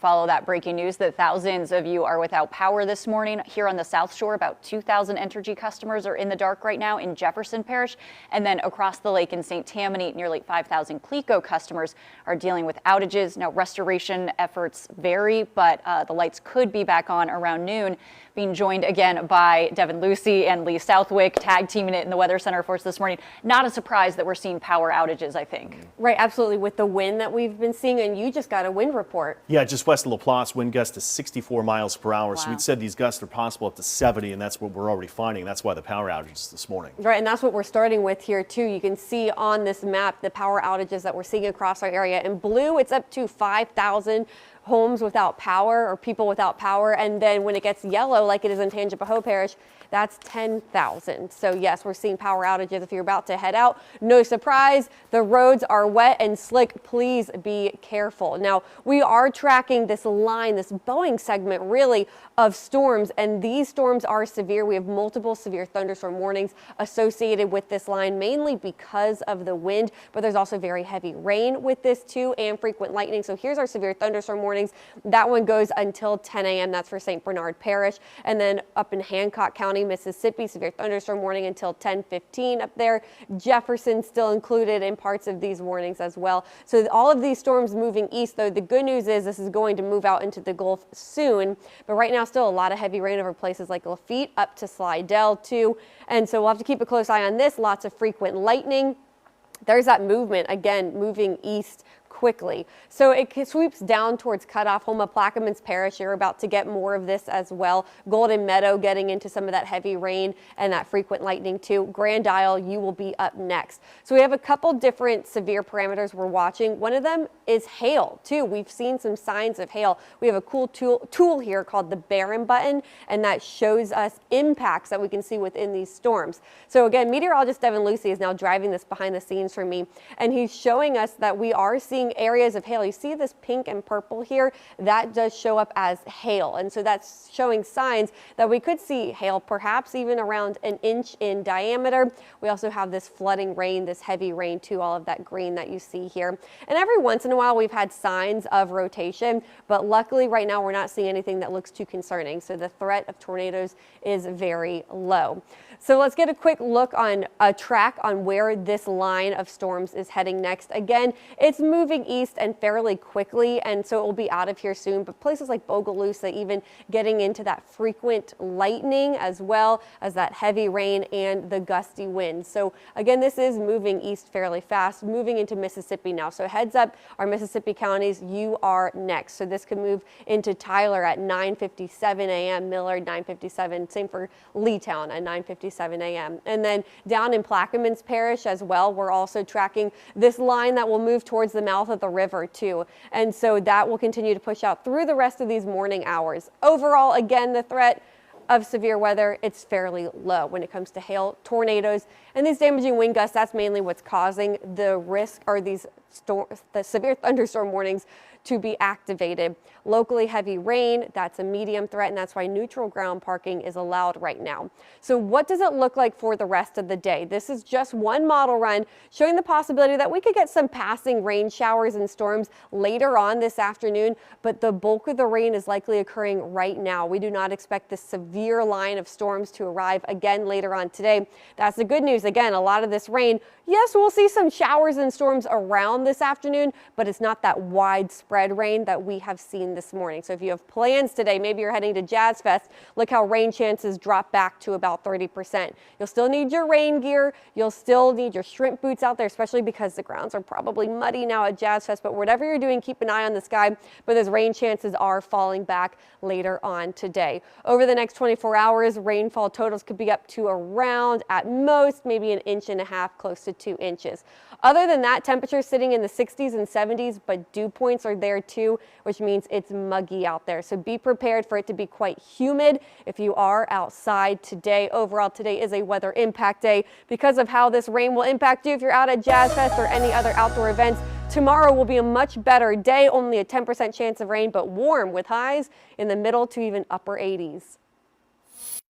follow that breaking news that thousands of you are without power this morning. Here on the South Shore, about 2,000 Entergy customers are in the dark right now in Jefferson Parish. And then across the lake in St. Tammany, nearly 5,000 CLECO customers are dealing with outages. Now, restoration efforts vary, but the lights could be back on around noon. Being joined again by Devin Lucy and Lee Southwick, tag teaming it in the Weather Center for us this morning. Not a surprise that we're seeing power outages, I think. Right, absolutely. With the wind that we've been seeing, and you just got a wind report. Yeah, just west of LaPlace, wind gusts to 64 miles per hour. Wow. So we'd said these gusts are possible up to 70, and that's what we're already finding. That's why the power outages this morning. Right, and that's what we're starting with here too. You can see on this map the power outages that we're seeing across our area. In blue, it's up to 5,000 homes without power or people without power. And then when it gets yellow, like it is in Tangipahoa Parish, that's 10,000. So yes, we're seeing power outages if you're about to head out. No surprise, the roads are wet and slick. Please be careful. Now, we are tracking this line, this Boeing segment really of storms, and these storms are severe. We have multiple severe thunderstorm warnings associated with this line, mainly because of the wind, but there's also very heavy rain with this too and frequent lightning. So here's our severe thunderstorm warnings. That one goes until 10 a.m. That's for St. Bernard Parish. And then up in Hancock County, Mississippi, severe thunderstorm warning until 10:15 up there. Jefferson still included in parts of these warnings as well. So all of these storms moving east, though, the good news is this is going to move out into the Gulf soon. But right now, still a lot of heavy rain over places like Lafitte up to Slidell too. And so we'll have to keep a close eye on this. Lots of frequent lightning. There's that movement again, moving east quickly. So it sweeps down towards Cutoff, Houma, Plaquemines Parish. You're about to get more of this as well. Golden Meadow getting into some of that heavy rain and that frequent lightning too. Grand Isle, you will be up next. So we have a couple different severe parameters we're watching. One of them is hail too. We've seen some signs of hail. We have a cool tool here called the Barron button, and that shows us impacts that we can see within these storms. So again, meteorologist Devin Lucy is now driving this behind the scenes for me, and he's showing us that we are seeing areas of hail. You see this pink and purple here? That does show up as hail. And so that's showing signs that we could see hail perhaps even around an inch in diameter. We also have this flooding rain, this heavy rain too, all of that green that you see here. And every once in a while we've had signs of rotation, but luckily right now we're not seeing anything that looks too concerning. So the threat of tornadoes is very low. So let's get a quick look on a track on where this line of storms is heading next. Again, it's moving east and fairly quickly, and so it will be out of here soon. But places like Bogalusa even getting into that frequent lightning as well as that heavy rain and the gusty wind. So again, this is moving east fairly fast, moving into Mississippi now. So heads up, our Mississippi counties, you are next. So this could move into Tyler at 9:57 a.m., Millard 9:57, same for Leetown at 9:57 a.m. And then down in Plaquemines Parish as well, we're also tracking this line that will move towards the mouth of the river too. And so that will continue to push out through the rest of these morning hours. Overall, again, the threat of severe weather, it's fairly low when it comes to hail, tornadoes, and these damaging wind gusts. That's mainly what's causing the risk, or the severe thunderstorm warnings to be activated. Locally heavy rain, that's a medium threat, and that's why neutral ground parking is allowed right now. So what does it look like for the rest of the day? This is just one model run showing the possibility that we could get some passing rain showers and storms later on this afternoon, but the bulk of the rain is likely occurring right now. We do not expect this severe line of storms to arrive again later on today. That's the good news. Again, a lot of this rain, yes, we'll see some showers and storms around this afternoon, but it's not that widespread rain that we have seen this morning. So if you have plans today, maybe you're heading to Jazz Fest, look how rain chances drop back to about 30%. You'll still need your rain gear. You'll still need your shrimp boots out there, especially because the grounds are probably muddy now at Jazz Fest. But whatever you're doing, keep an eye on the sky. But those rain chances are falling back later on today. Over the next 24 hours, rainfall totals could be up to around, at most, maybe 1.5 inches, close to 2 inches. Other than that, temperatures sitting in the 60s and 70s, but dew points are there too, which means it's muggy out there. So be prepared for it to be quite humid if you are outside today. Overall, today is a weather impact day because of how this rain will impact you if you're out at Jazz Fest or any other outdoor events. Tomorrow will be a much better day, only a 10% chance of rain, but warm with highs in the middle to even upper 80s.